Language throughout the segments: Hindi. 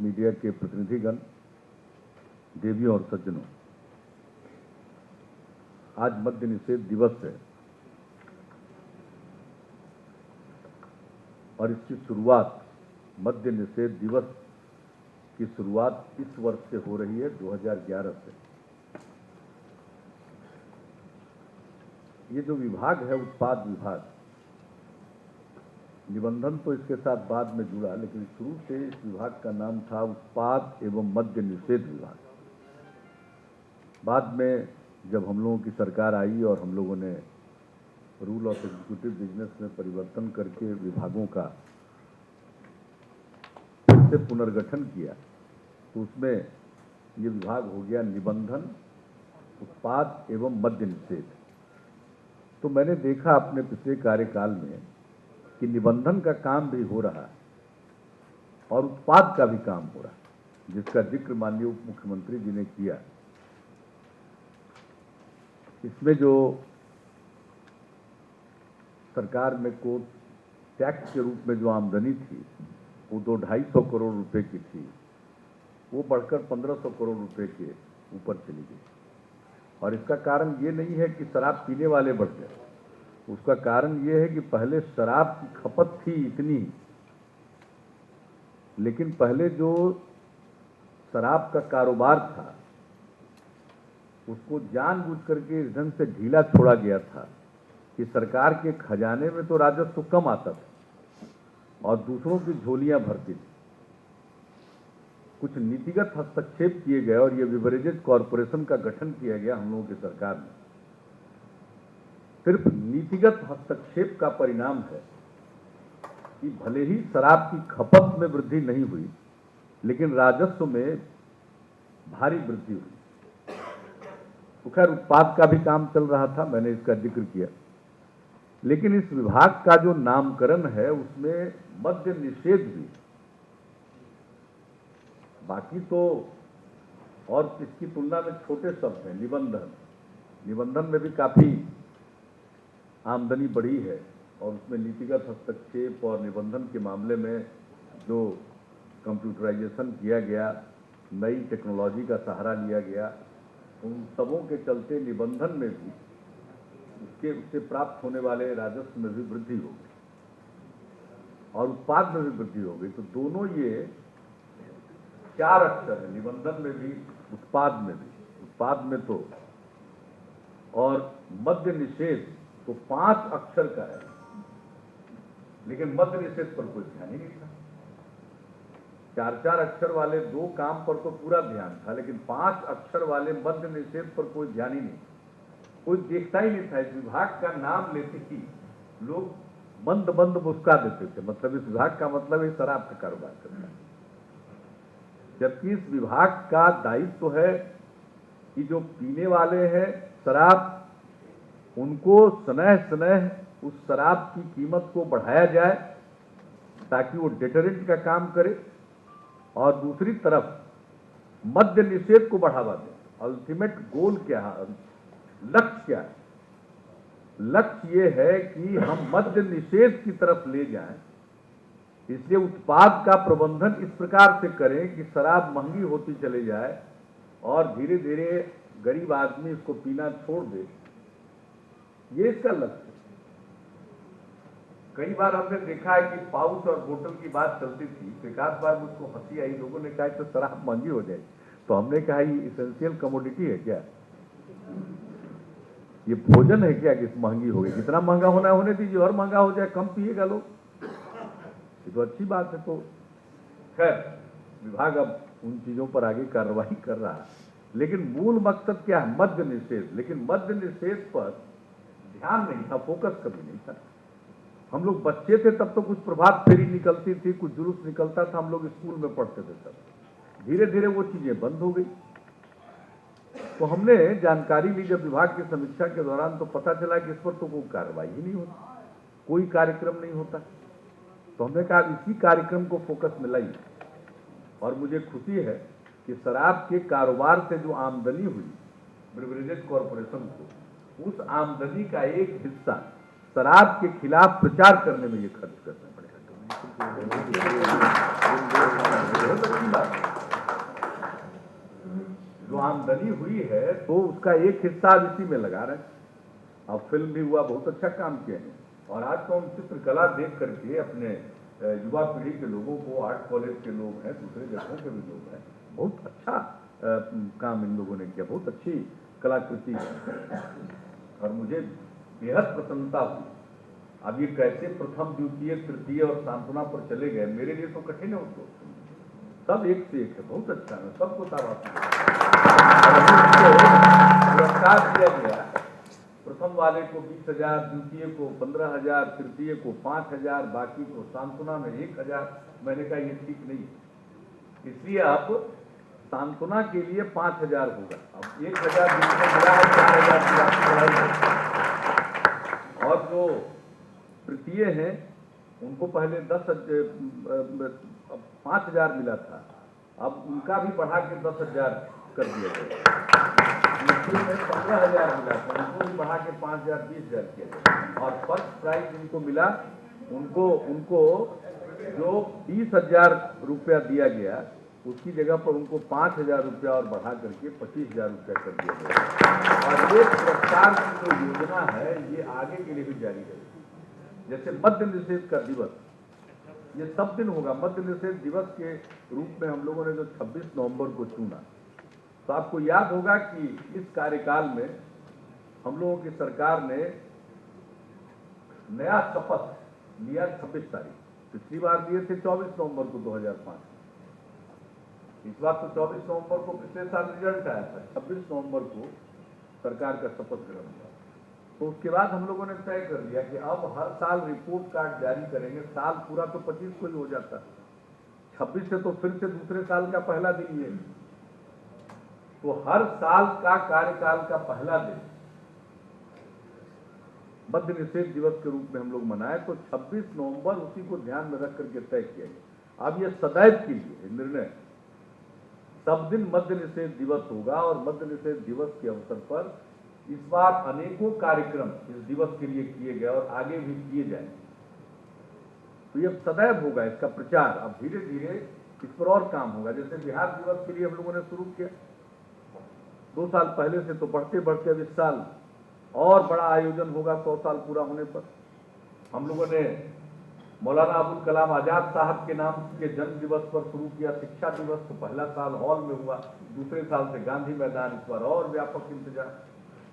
मीडिया के प्रतिनिधिगण, देवियों और सज्जनों, आज मद्य निषेध दिवस है और इसकी शुरुआत, मद्य निषेध दिवस की शुरुआत इस वर्ष से हो रही है, 2011 से। ये जो विभाग है, उत्पाद विभाग, निबंधन तो इसके साथ बाद में जुड़ा, लेकिन शुरू से इस विभाग का नाम था उत्पाद एवं मद्य निषेध विभाग। बाद में जब हम लोगों की सरकार आई और हम लोगों ने रूल ऑफ एग्जीक्यूटिव बिजनेस में परिवर्तन करके विभागों का फिर से पुनर्गठन किया, तो उसमें ये विभाग हो गया निबंधन, उत्पाद एवं मद्य निषेध। तो मैंने देखा अपने पिछले कार्यकाल में कि निबंधन का काम भी हो रहा है और उत्पाद का भी काम हो रहा है, जिसका जिक्र माननीय उप मुख्यमंत्री जी ने किया। इसमें जो सरकार में को टैक्स के रूप में जो आमदनी थी, वो 200-250 करोड़ रुपए की थी, वो बढ़कर 1500 करोड़ रुपए के ऊपर चली गई। और इसका कारण ये नहीं है कि शराब पीने वाले बढ़ गए, उसका कारण ये है कि पहले शराब की खपत थी इतनी, लेकिन पहले जो शराब का कारोबार था उसको जानबूझ करके इस ढंग से ढीला छोड़ा गया था कि सरकार के खजाने में तो राजस्व कम आता था और दूसरों की झोलियां भरती थी। कुछ नीतिगत हस्तक्षेप किए गए और ये बिवरेजेस कॉरपोरेशन का गठन किया गया हम लोगों की सरकार में। सिर्फ नीतिगत हस्तक्षेप का परिणाम है कि भले ही शराब की खपत में वृद्धि नहीं हुई, लेकिन राजस्व में भारी वृद्धि हुई। तो खैर उत्पाद का भी काम चल रहा था, मैंने इसका जिक्र किया, लेकिन इस विभाग का जो नामकरण है उसमें मद्य निषेध भी, बाकी तो और इसकी तुलना में छोटे शब्द हैं। निबंधन में भी काफी आमदनी बढ़ी है और उसमें नीतिगत हस्तक्षेप और निबंधन के मामले में जो कंप्यूटराइजेशन किया गया, नई टेक्नोलॉजी का सहारा लिया गया, उन सबों के चलते निबंधन में भी उससे प्राप्त होने वाले राजस्व में भी वृद्धि हो गई और उत्पाद में भी वृद्धि हो गई। तो दोनों ये 4 अक्षर है, निबंधन में भी, उत्पाद में भी। उत्पाद में तो और मद्य निषेध तो 5 अक्षर का है, लेकिन मद्य निषेध पर कोई ध्यान ही नहीं था। 4-4 अक्षर वाले 2 काम पर तो पूरा ध्यान था, लेकिन 5 अक्षर वाले मद्य निषेध पर कोई ध्यान ही नहीं, कोई देखता ही नहीं था। इस विभाग का नाम लेते ही लोग मंद मंद मुस्कुरा देते थे, मतलब इस विभाग का मतलब है शराब का कारोबार करना। जबकि इस विभाग का दायित्व तो है कि जो पीने वाले हैं शराब, उनको स्नेह स्नेह उस शराब की कीमत को बढ़ाया जाए ताकि वो डेटरेंट का काम करे, और दूसरी तरफ मद्य निषेध को बढ़ावा दे। अल्टीमेट गोल क्या है, लक्ष्य क्या है? लक्ष्य ये है कि हम मद्य निषेध की तरफ ले जाएं। इसलिए उत्पाद का प्रबंधन इस प्रकार से करें कि शराब महंगी होती चले जाए और धीरे धीरे गरीब आदमी इसको पीना छोड़ दे, ये इसका लक्ष्य है। कई बार हमने देखा है कि पाउच और बोतल की बात चलती थी, तो एक आध बार मुझको हंसी आई, लोगों ने कहा तो शराब महंगी हो जाए, तो हमने कहा ये इसेंशियल कमोडिटी है क्या, ये भोजन है क्या कि महंगी हो गई? जितना महंगा होना है होने दीजिए, और महंगा हो जाए, कम पिएगा लोग, ये तो अच्छी बात है। तो खैर विभाग अब उन चीजों पर आगे कार्रवाई कर रहा है, लेकिन मूल मकसद क्या है? मद्य निषेध। लेकिन मद्य निषेध पर ध्यान नहीं था, फोकस कभी नहीं था। हम लोग बच्चे थे तब तो कुछ प्रभात फेरी निकलती थी, कुछ जुलूस निकलता था, हम लोग स्कूल में पढ़ते थे तब। धीरे धीरे वो चीजें बंद हो गई। तो हमने जानकारी ली जब विभाग की समीक्षा के दौरान, तो पता चला कि इस पर तो कोई कार्रवाई ही नहीं होती, कोई कार्यक्रम नहीं होता। तो हमने कहा इसी कार्यक्रम को फोकस में लाई, और मुझे खुशी है कि शराब के कारोबार से जो आमदनी हुई बिवरेजेस कॉरपोरेशन को, उस आमदनी का एक हिस्सा शराब के खिलाफ प्रचार करने में ये खर्च करना पड़ेगा। बहुत अच्छी बात है। आमदनी हुई है तो उसका एक हिस्सा अब इसी में लगा रहे हैं। अब फिल्म भी हुआ, बहुत अच्छा काम किए हैं। और आज तो हम चित्रकला देख करके अपने युवा पीढ़ी के लोगों को, आर्ट कॉलेज के लोग हैं, दूसरे जगहों के भी लोग हैं, बहुत अच्छा काम इन लोगों ने किया, बहुत अच्छी कलाकृति है और मुझे बेहद प्रसन्नता हुई। अब ये कैसे प्रथम, द्वितीय, तृतीय और सांत्वना पर चले गए, मेरे लिए तो कठिन है उसको। सब एक से एक है, बहुत अच्छा है, सबको शाबाशी। पुरस्कार दिया गया, प्रथम वाले को 20,000, द्वितीय को 15,000, तृतीय को 5,000, बाकी को सांत्वना में 1,000। मैंने कहा ये ठीक नहीं, इसलिए अब सांत्वना के लिए 5,000 होगा। अब 1,000 जिसको मिला है 4,000 की राशि बढ़ाई। और जो तृतीय हैं उनको पहले 5,000 मिला था, अब उनका भी बढ़ा के 10,000 कर दिया गया। में 15,000 मिला था, उनको भी बढ़ा के 5,000, 20,000 किया गया। और फर्स्ट प्राइज जिनको मिला उनको जो 20,000 रुपया दिया गया, उसकी जगह पर उनको 5,000 रुपया और बढ़ा करके 25,000 रुपया कर दिया गया। और ये पुरस्कार की जो योजना है ये आगे के लिए भी जारी रहेगी। जैसे मद्य निषेध का दिवस, ये सब दिन होगा। मद्य निषेध दिवस के रूप में हम लोगों ने जो 26 नवंबर को चुना, तो आपको याद होगा कि इस कार्यकाल में हम लोगों की सरकार ने नया शपथ लिया 26 तारीख। पिछली बार लिए थे 24 नवंबर को 2005, इस बार तो 24 नवंबर को पिछले साल रिजल्ट आया था, 26 नवंबर को सरकार का शपथ ग्रहण हुआ। तो उसके बाद हम लोगों ने तय कर लिया कि अब हर साल रिपोर्ट कार्ड जारी करेंगे। साल पूरा तो 25 को ही हो जाता, 26 से तो फिर से दूसरे साल का पहला दिन ये, तो हर साल का कार्यकाल का पहला दिन मद्य निषेध दिवस के रूप में हम लोग मनाए। तो 26 नवंबर उसी को ध्यान में रख करके तय किया गया। अब ये सदैव के लिए निर्णय, सब दिन मद्य निषेध दिवस होगा और मद्य निषेध दिवस के अवसर पर इस बार अनेकों कार्यक्रम इस दिवस के लिए किए गए और आगे भी किए जाएंगे। तो ये सदैव होगा इसका प्रचार। अब धीरे धीरे इस पर और काम होगा। जैसे बिहार दिवस के लिए हम लोगों ने शुरू किया 2 साल पहले से, तो बढ़ते बढ़ते अब इस साल और बड़ा आयोजन होगा 100 साल पूरा होने पर। हम लोगों ने मौलाना अबुल कलाम आजाद साहब के नाम के जन्म दिवस पर शुरू किया शिक्षा दिवस। तो पहला साल हॉल में हुआ, दूसरे साल से गांधी मैदान, इस बार और व्यापक इंतजाम।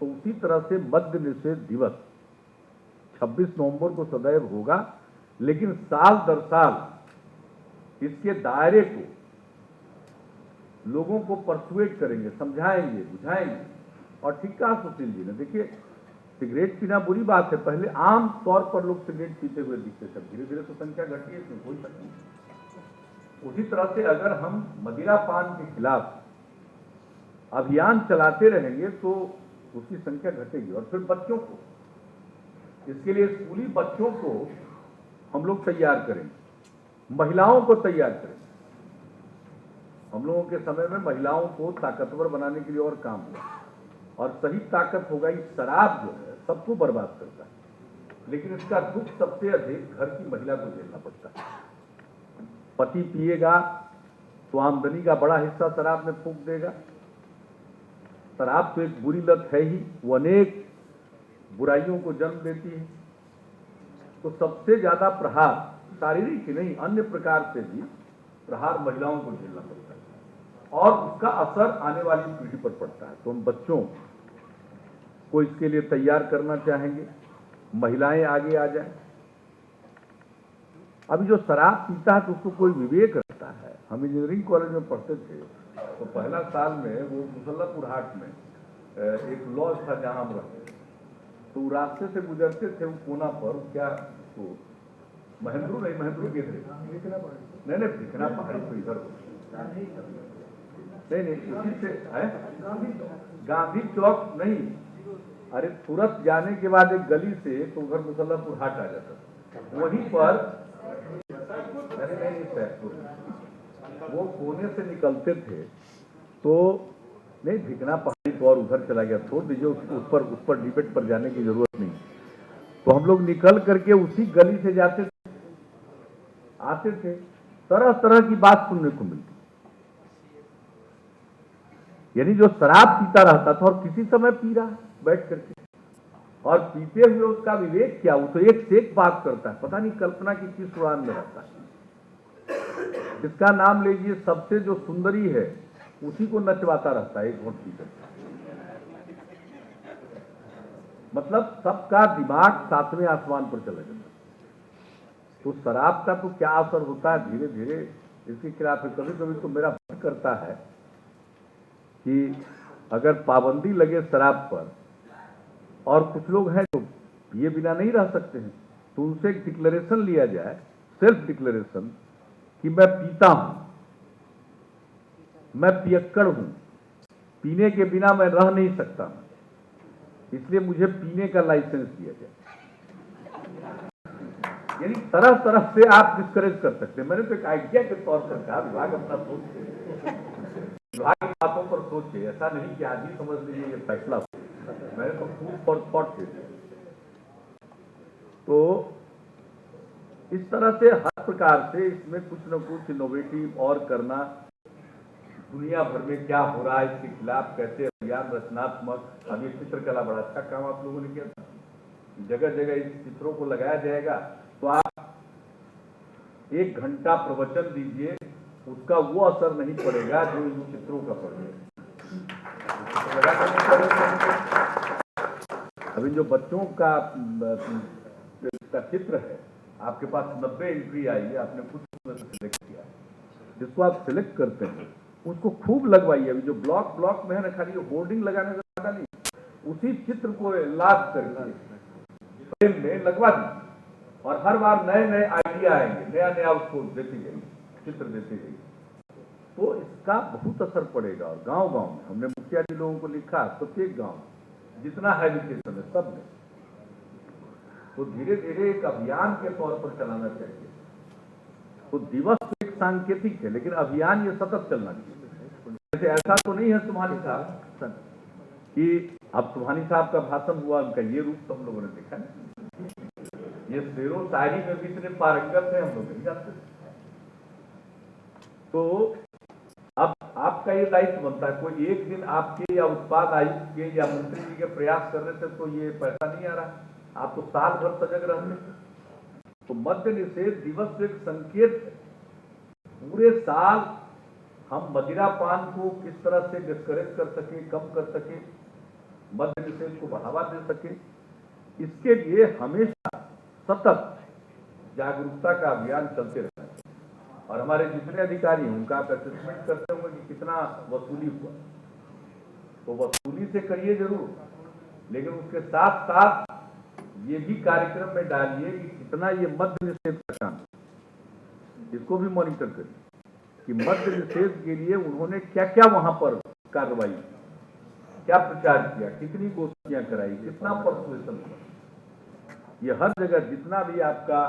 तो उसी तरह से मद्य निषेध दिवस 26 नवंबर को सदैव होगा, लेकिन साल दर साल इसके दायरे को लोगों को परसुएट करेंगे, समझाएंगे, बुझाएंगे। और ठीक कहा सुशील जी ने, देखिए सिगरेट पीना बुरी बात है, पहले आम तौर पर लोग सिगरेट पीते हुए दिखते थे, धीरे धीरे तो संख्या घटी है, इसमें कोई शक नहीं। उसी तरह से अगर हम मदिरा पान के खिलाफ अभियान चलाते रहेंगे तो उसकी संख्या घटेगी। और फिर बच्चों को, इसके लिए स्कूली बच्चों को हम लोग तैयार करेंगे, महिलाओं को तैयार करेंगे। हम लोगों के समय में महिलाओं को ताकतवर बनाने के लिए और काम हुआ, और सही ताकत होगा। ये शराब जो है सबको बर्बाद करता है, लेकिन इसका दुख सबसे अधिक घर की महिला को झेलना पड़ता है। पति पिएगा तो आमदनी का बड़ा हिस्सा शराब में फूंक देगा। शराब तो एक बुरी लत है ही, वो अनेक बुराइयों को जन्म देती है। तो सबसे ज्यादा प्रहार, शारीरिक ही नहीं अन्य प्रकार से भी प्रहार महिलाओं को झेलना पड़ता है, और उसका असर आने वाली पीढ़ी पर पड़ता है। तो हम बच्चों को इसके लिए तैयार करना चाहेंगे, महिलाएं आगे आ जाएं। अभी जो शराब पीता है तो उसको कोई विवेक रखता है। हम इंजीनियरिंग कॉलेज में पढ़ते थे, तो पहला साल में वो मुसल्लापुर हाट में एक लॉज था जहां हम रहते, तो रास्ते से गुजरते थे वो कोना पर, क्या तो महेंद्रू गिर नहीं दिखना पहाड़ी तो इधर नहीं उसी से है गांधी चौक नहीं, अरे तुरंत जाने के बाद एक गली से तो उधर मुसल्लापुर हाट आ जाता, वहीं पर वो कोने से निकलते थे। तो नहीं भिकना पहाड़ी तो और उधर चला गया, छोड़ दीजिए, उस पर डिबेट पर जाने की जरूरत नहीं। तो हम लोग निकल करके उसी गली से जाते थे, आते थे, तरह तरह की बात सुनने को मिलती। यानी जो शराब पीता रहता था और किसी समय पी रहा है बैठ करके, और पीते हुए उसका विवेक क्या, वो तो एक से एक बात करता है, पता नहीं कल्पना की किस उड़ान में रहता है। इसका नाम लीजिए, सबसे जो सुंदरी है उसी को नचवाता रहता है एक घोट पीकर। मतलब सबका दिमाग सातवें आसमान पर चला जाता है। तो शराब का तो क्या असर होता है धीरे धीरे इसके खिलाफ है। कभी कभी तो मेरा मन करता है कि अगर पाबंदी लगे शराब पर, और कुछ लोग हैं जो पिए बिना नहीं रह सकते हैं, तो उनसे एक डिक्लेरेशन लिया जाए, सेल्फ डिक्लेरेशन, कि मैं पीता हूं, मैं पियक्कड़ हूं, पीने के बिना मैं रह नहीं सकता, इसलिए मुझे पीने का लाइसेंस दिया जाए। यानी तरह तरह से आप डिस्करेज कर सकते हैं। मैंने तो एक आइडिया के तौर पर कहा, विभाग अपना सोचे, विभाग की बातों पर सोचे, ऐसा नहीं कि आज ही समझ लीजिए ये फैसला हो। मैंने तो फूड फॉर थॉट दे दिया। तो इस तरह से हर प्रकार से इसमें कुछ न कुछ इनोवेटिव और करना, दुनिया भर में क्या हो रहा है इसके खिलाफ कैसे अभियान, रचनात्मक। अभी चित्रकला बड़ा अच्छा काम आप लोगों ने किया था, जगह जगह इस चित्रों को लगाया जाएगा। तो आप 1 घंटा प्रवचन दीजिए, उसका वो असर नहीं पड़ेगा जो इन चित्रों का पड़ेगा। अभी जो बच्चों का चित्र है, आपके पास 90 एंट्री आई है, आपने कुछ सिलेक्ट किया, जिसको आप सिलेक्ट करते हैं उसको खूब लगवाइए। अभी जो ब्लॉक ब्लॉक में है ना, खाली होर्डिंग लगाने से ज्यादा नहीं, उसी चित्र को लाभ करके में लगवा दीजिए, और हर बार नए नए आइडिया आएंगे, नया नया उसको देती जाएगी, चित्र देती जाएगी, तो इसका बहुत असर पड़ेगा। और गांव गांव में हमने मुखिया जी लोगों को लिखा, प्रत्येक गांव जितना हैबिटेशन है सब में, तो धीरे धीरे एक अभियान के तौर पर चलाना चाहिए। तो दिवस तो एक सांकेतिक है, लेकिन अभियान ये सतत चलना चाहिए। जैसे ऐसा तो नहीं है सुभानी साहब कि अब सुभानी साहब का भाषण हुआ, उनका ये रूप तो हम लोगों ने देखा नहीं, ये शेरो शायरी में भी इतने पारंगत है, हम लोग नहीं जानते। तो अब आपका ये दायित्व बनता है, कोई एक दिन आपके या उत्पाद आयुक्त के या मंत्री जी के प्रयास करने से तो ये पैसा नहीं आ रहा, आप तो साल भर सजग रहते। तो मद्य निषेध दिवस एक संकेत है, पूरे साल हम मदिरा पान को किस तरह से डिस्करेज कर सके, कम कर सके, मद्य निषेध को बढ़ावा दे सके, इसके लिए हमेशा सतत जागरूकता का अभियान चलते रहना है। और हमारे जितने अधिकारी हैं उनका आप असेसमेंट करते होंगे कि कितना वसूली हुआ, तो वसूली से करिए जरूर, लेकिन उसके साथ साथ ये भी कार्यक्रम में डालिए कि कितना ये मद्य निषेध का काम, इसको भी मॉनिटर करिए कि मद्य निषेध के लिए उन्होंने क्या क्या वहां पर कार्रवाई की, क्या प्रचार किया, कितनी गोष्ठियां कराई, कितना परसुएशन हुआ। ये हर जगह जितना भी आपका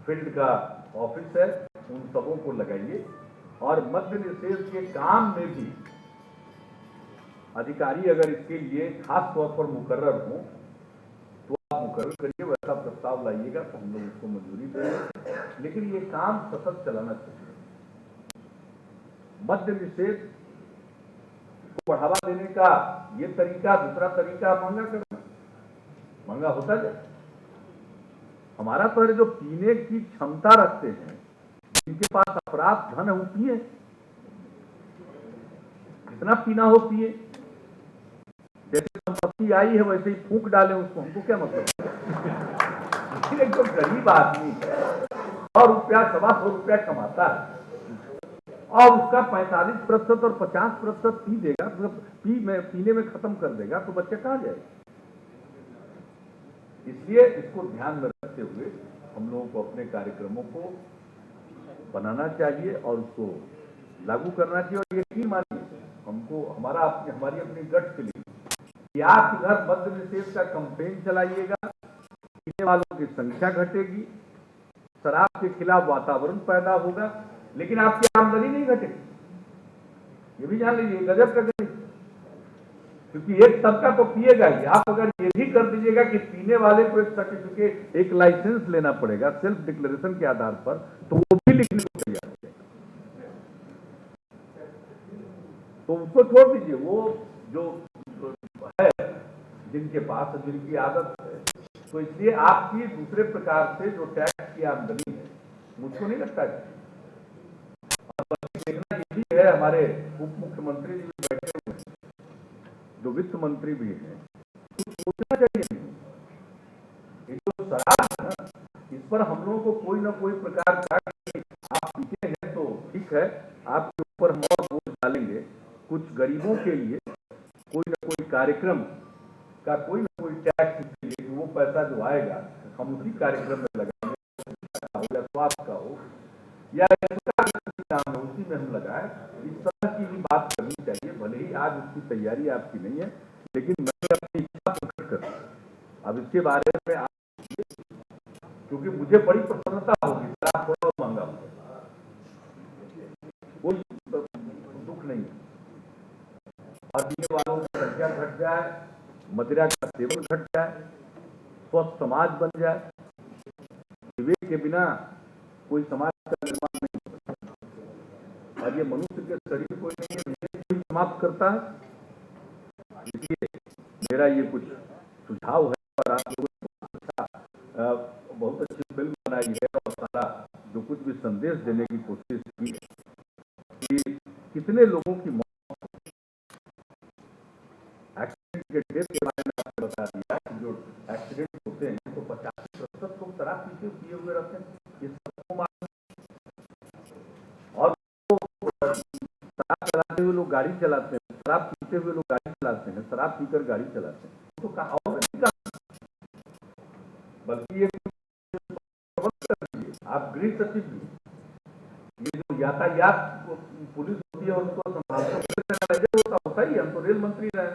फील्ड का ऑफिस है उन सबों को लगाइए। और मद्य निषेध के काम में भी अधिकारी अगर इसके लिए खास तौर पर मुकर्रर हों तो आप मुकर्रर करिए, वैसा प्रस्ताव लाइएगा तो हम लोग उसको मंजूरी देंगे, लेकिन ये काम सतत चलाना चाहिए। मद्य निषेध को बढ़ावा देने का ये तरीका, दूसरा तरीका महंगा करना, महंगा होता जाए। हमारा तो जो पीने की क्षमता रखते हैं, जिनके पास अपराध धन है वो पिए, जितना पीना हो पिए। जैसे संपत्ति आई है वैसे ही फूंक डालें उसको, हमको क्या मतलब। लेकिन एक जो गरीब आदमी है और रुपया 125 रुपया कमाता है और उसका 45% और 50% पी देगा, पीने में खत्म कर देगा, तो बच्चे कहां जाएगा। इसलिए इसको ध्यान में रखते हुए हम लोगों को अपने कार्यक्रमों को बनाना चाहिए और उसको लागू करना चाहिए। और यकीन मानिए हमको हमारी अपनी गट के लिए कि आप इधर मद्य निषेध का कैंपेन चलाइएगा, पीने वालों की संख्या घटेगी, शराब के खिलाफ वातावरण पैदा होगा, लेकिन आपकी आमदनी नहीं घटेगी। ये भी जान लीजिए, गजब का गणित, क्योंकि एक तबका तो पिएगा ही। आप अगर ये भी कर दीजिएगा कि पीने वाले को एक सर्टिफिकेट, एक लाइसेंस लेना पड़ेगा सेल्फ डिक्लेरेशन के आधार पर, तो वो भी लिखने को तैयार है। तो उसको छोड़ दीजिए, वो जो है जिनके पास जिनकी आदत है। तो इसलिए आपकी दूसरे प्रकार से जो टैक्स की आमदनी है, मुझको नहीं लगता है। देखना ये भी है, हमारे उप मुख्यमंत्री जी भी बैठे हुए हैं, जो वित्त मंत्री भी हैं, कुछ सोचना चाहिए। ये जो शराब है ना, इस पर हम लोगों को कोई ना कोई प्रकार का, आप पीते हैं तो ठीक है, आपके ऊपर हम और बोझ डालेंगे। कुछ गरीबों के लिए कोई ना कोई कार्यक्रम का कोई ना कोई टैक्स दीजिए कि वो पैसा जो आएगा हम उसी कार्यक्रम में लगाएंगे, या स्वास्थ्य का हो या काम है उसी में हम लगाए। इस तरह की भी बात करनी चाहिए। भले ही आज उसकी तैयारी आपकी नहीं है, लेकिन मैं अपनी इच्छा प्रकट कर, अब इसके बारे में क्योंकि मुझे बड़ी प्रसन्नता होगी, शराब थोड़ा महंगा होगा, कोई दुख नहीं है, और पीने वालों की संख्या घट जाए, मदिरा का सेवन घट जाए, स्वस्थ समाज बन जाए। विवेक के बिना कोई समाज का निर्माण नहीं हो सकता, और ये मनुष्य के शरीर को नहीं समाप्त करता है। इसलिए मेरा ये कुछ सुझाव है, और आप लोगों ने बहुत अच्छी फिल्म बनाई है, और सारा जो कुछ भी संदेश देने की कोशिश की है कि कितने लोगों की मौत, एक्सीडेंट के डेथ के बारे में आपने बता दिया कि जो एक्सीडेंट होते हैं तो 50% लोग शराब पीते पिए हुए रहते हैं, ये सबको मालूम। और शराब चलाते हुए लोग गाड़ी चलाते हैं, शराब पीते हुए लोग गाड़ी चलाते हैं, शराब पीकर गाड़ी चलाते हैं, तो और बल्कि ये आप गृह सचिव भी, ये जो यातायात पुलिस होती है उनको संभालते होता ही, हम तो रेल मंत्री रहे,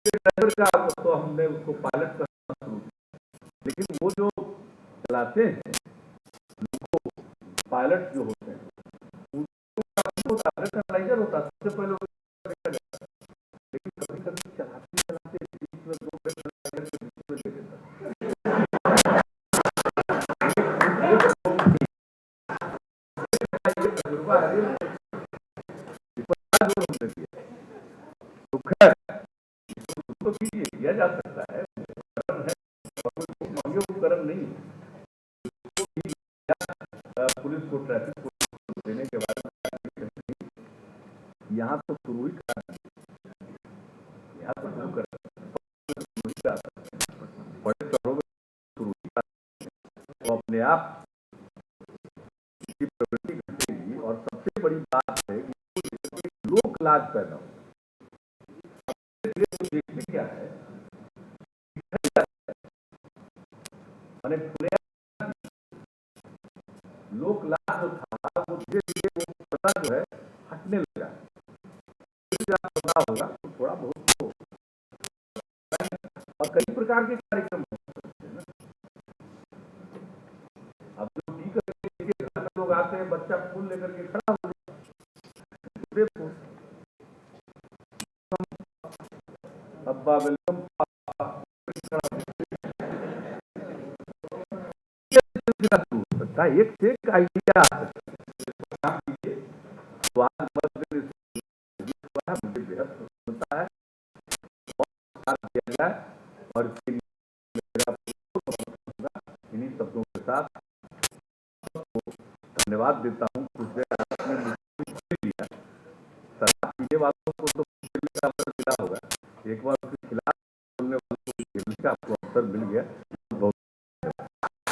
ड्राइवर का तो हमने उसको पायलट करना शुरू किया, लेकिन वो जो चलाते हैं उनको पायलट जो होते हैं उनको एनालाइजर होता है सबसे पहले, लेकिन कभी कभी चलाते चलाते बीच में दो एनालाइजर के बीच में दे देता तो किया जा सकता है, उपकरण नहीं पुलिस को ट्रैफिक को देने के बारे में यहाँ तो शुरू ही कर, यहाँ तो शुरू कर बड़े शहरों में शुरू तो अपने आप की प्रवृत्ति घटेगी। और सबसे बड़ी बात है कि लोक लाज पैदा हो, देखने क्या है मैंने लोक लाज जो था वो धीरे धीरे वो पता जो है हटने लगा, पता होगा तो थोड़ा बहुत हो, और कई प्रकार के कार्यक्रम हो सकते हैं ना। अब जो टीका लोग आते हैं, बच्चा फूल लेकर के खड़ा हो जाए, अब्बा वेलकम, एक से एक आइडिया मुझे बेहद प्रसन्नता है, और इन्हीं शब्दों के साथ धन्यवाद देता हूँ। कुछ देर आपने लिया, शराब पीने वालों को तो मिला होगा, एक बार उसके खिलाफ बोलने वालों को आपको अवसर मिल गया।